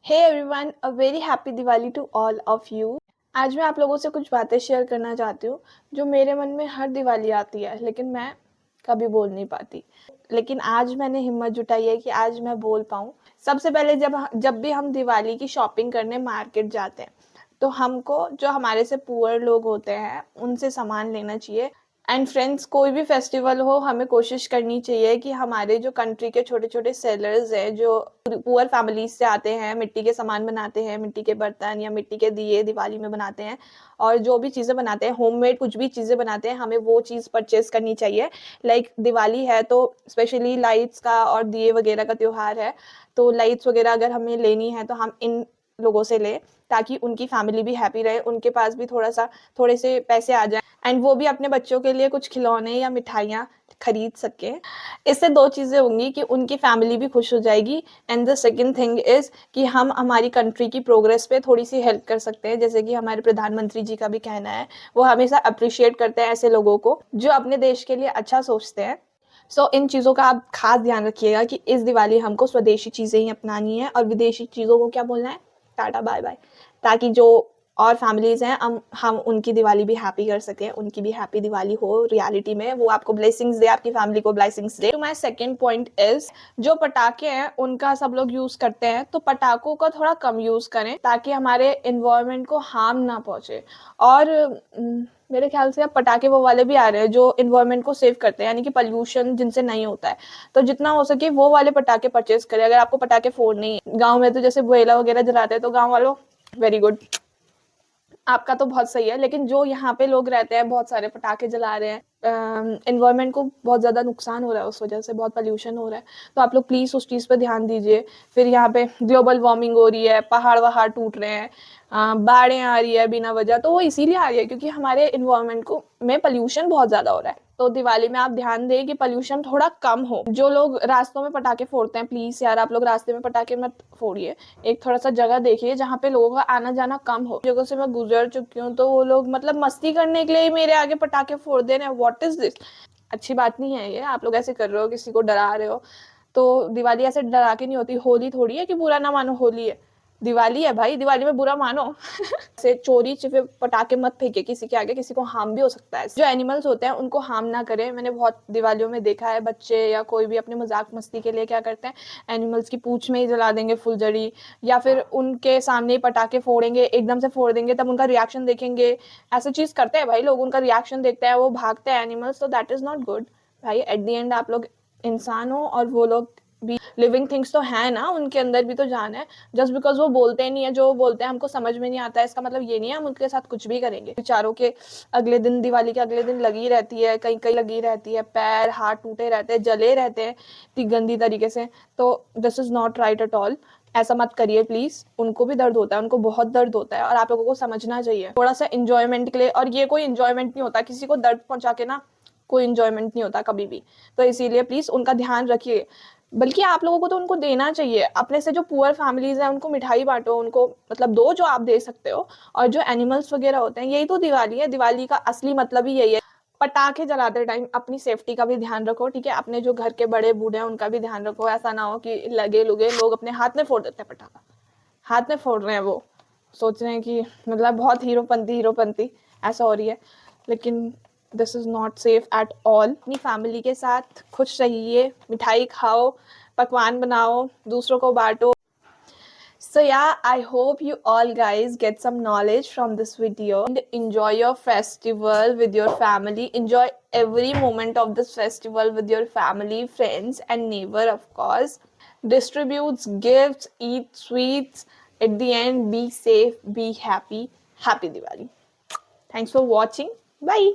Hey everyone, a very happy Diwali to all of you. आज मैं आप लोगों से कुछ बातें शेयर करना चाहती हूँ जो मेरे मन में हर दिवाली आती है, लेकिन मैं कभी बोल नहीं पाती। लेकिन आज मैंने हिम्मत जुटाई है कि आज मैं बोल पाऊँ। सबसे पहले जब भी हम दिवाली की शॉपिंग करने मार्केट जाते हैं, तो हमको जो हमारे से पुअर लोग होते हैं उनसे सामान लेना चाहिए। एंड फ्रेंड्स, कोई भी फेस्टिवल हो, हमें कोशिश करनी चाहिए कि हमारे जो कंट्री के छोटे छोटे सेलर्स हैं, जो पुअर फैमिलीज से आते हैं, मिट्टी के सामान बनाते हैं, मिट्टी के बर्तन या मिट्टी के दिए दिवाली में बनाते हैं, और जो भी चीज़ें बनाते हैं, होममेड कुछ भी चीज़ें बनाते हैं, हमें वो चीज़ परचेज करनी चाहिए। लाइक दिवाली है तो स्पेशली लाइट्स का और दिए वगैरह का त्यौहार है, तो लाइट्स वगैरह अगर हमें लेनी है तो हम इन लोगों से लें, ताकि उनकी फैमिली भी हैप्पी रहे, उनके पास भी थोड़े से पैसे आ जाए, एंड वो भी अपने बच्चों के लिए कुछ खिलौने या मिठाइयाँ खरीद सकें। इससे दो चीज़ें होंगी कि उनकी फैमिली भी खुश हो जाएगी, and the second thing is कि हम हमारी कंट्री की प्रोग्रेस पे थोड़ी सी हेल्प कर सकते हैं। जैसे कि हमारे प्रधानमंत्री जी का भी कहना है, वो हमेशा अप्रिशिएट करते हैं ऐसे लोगों को जो अपने देश के लिए अच्छा सोचते हैं। इन चीज़ों का आप खास ध्यान रखिएगा कि इस दिवाली हमको स्वदेशी चीज़ें ही अपनानी है और विदेशी चीज़ों को क्या बोलना है, टाटा बाय बाय, ताकि जो और फैमिलीज़ हैं हम उनकी दिवाली भी हैप्पी कर सकें, उनकी भी हैप्पी दिवाली हो रियलिटी में, वो आपको ब्लेसिंग्स दे, आपकी फैमिली को ब्लेसिंग्स दे। तो माय सेकंड पॉइंट इज़, जो पटाखे हैं उनका सब लोग यूज़ करते हैं, तो पटाखों का थोड़ा कम यूज़ करें ताकि हमारे एनवायरनमेंट को हार्म ना पहुँचे। और मेरे ख्याल से अब पटाखे वो वाले भी आ रहे हैं जो एनवायरनमेंट को सेव करते हैं, यानी कि पॉल्यूशन जिनसे नहीं होता है। तो जितना हो सके वो वाले पटाखे परचेज करें। अगर आपको पटाखे फोड़ने ही गाँव में तो जैसे बुएला वगैरह जलाते हैं, तो गाँव वालों वेरी गुड, आपका तो बहुत सही है। लेकिन जो यहाँ पे लोग रहते हैं बहुत सारे पटाखे जला रहे हैं, एनवायरनमेंट को बहुत ज़्यादा नुकसान हो रहा है, उस वजह से बहुत पोल्यूशन हो रहा है। तो आप लोग प्लीज़ उस चीज़ पे ध्यान दीजिए। फिर यहाँ पे ग्लोबल वार्मिंग हो रही है, पहाड़ वहाड़ टूट रहे हैं, बाढ़ें आ रही है बिना वजह, तो वो इसीलिए आ रही है क्योंकि हमारे एनवायरनमेंट को में पोल्यूशन बहुत ज़्यादा हो रहा है। तो दिवाली में आप ध्यान दें कि पोल्यूशन थोड़ा कम हो। जो लोग रास्तों में पटाखे फोड़ते हैं, प्लीज़ यार आप लोग रास्ते में पटाखे मत फोड़िए। एक थोड़ा सा जगह देखिए जहाँ पे लोगों का आना जाना कम हो। जगह से मैं गुजर चुकी हूँ तो वो लोग मतलब मस्ती करने के लिए मेरे आगे पटाखे फोड़ दे रहे हैं। What is this? अच्छी बात नहीं है ये, आप लोग ऐसे कर रहे हो, किसी को डरा रहे हो। तो दिवाली ऐसे डरा के नहीं होती। होली थोड़ी है कि बुरा ना मानो, होली है, दिवाली है भाई, दिवाली में बुरा मानो। से चोरी छिपे पटाखे मत फेंके किसी के आगे, किसी को हार्म भी हो सकता है। जो एनिमल्स होते हैं उनको हार्म ना करें। मैंने बहुत दिवालियों में देखा है बच्चे या कोई भी अपने मजाक मस्ती के लिए क्या करते हैं, एनिमल्स की पूंछ में ही जला देंगे फुलझड़ी, या फिर उनके सामने ही पटाखे फोड़ेंगे, एकदम से फोड़ देंगे, तब उनका रिएक्शन देखेंगे। ऐसे चीज करते हैं भाई लोग, उनका रिएक्शन देखते हैं, वो भागते हैं एनिमल्स, तो दैट इज नॉट गुड भाई। एट द एंड आप लोग इंसान हो और वो लोग भी लिविंग थिंग्स तो है ना, उनके अंदर भी तो जान है। जस्ट बिकॉज वो बोलते नहीं है, जो वो बोलते हैं हमको समझ में नहीं आता है, इसका मतलब ये नहीं है हम उनके साथ कुछ भी करेंगे। बेचारों के अगले दिन, दिवाली के अगले दिन लगी रहती है, कहीं कहीं लगी रहती है, पैर हाथ टूटे रहते हैं, जले रहते हैं इतनी गंदी तरीके से। तो this is not right at all. ऐसा मत करिए प्लीज। उनको भी दर्द होता है, उनको बहुत दर्द होता है, और आप लोगों को समझना चाहिए थोड़ा सा इंजॉयमेंट के लिए। और ये कोई इंजॉयमेंट नहीं होता, किसी को दर्द पहुंचा के ना कोई इंजॉयमेंट नहीं होता कभी भी। तो इसीलिए प्लीज उनका ध्यान रखिए। बल्कि आप लोगों को तो उनको देना चाहिए। अपने से जो पुअर फैमिलीज हैं उनको मिठाई बांटो, उनको मतलब दो जो आप दे सकते हो। और जो एनिमल्स वगैरह होते हैं, यही तो दिवाली है। दिवाली का असली मतलब ही यही है। पटाखे जलाते टाइम अपनी सेफ्टी का भी ध्यान रखो, ठीक है? अपने जो घर के बड़े बूढ़े हैं उनका भी ध्यान रखो। ऐसा ना हो कि लगे लुगे लोग अपने हाथ में फोड़ देते हैं पटाखा, हाथ में फोड़ रहे हैं, वो सोच रहे हैं कि मतलब बहुत हीरोपंती ऐसा हो रही है। लेकिन this is not safe at all. अपनी फैमिली के साथ खुश रहिए, मिठाई खाओ, पकवान बनाओ, दूसरों को बांटो। So yeah, I hope you all guys get some knowledge from this video and enjoy your festival with your family. Enjoy every moment of this festival with your family, friends and neighbor, of course. Distributes gifts, eat sweets. At the end, be safe, be happy. Happy Diwali. Thanks for watching. Bye.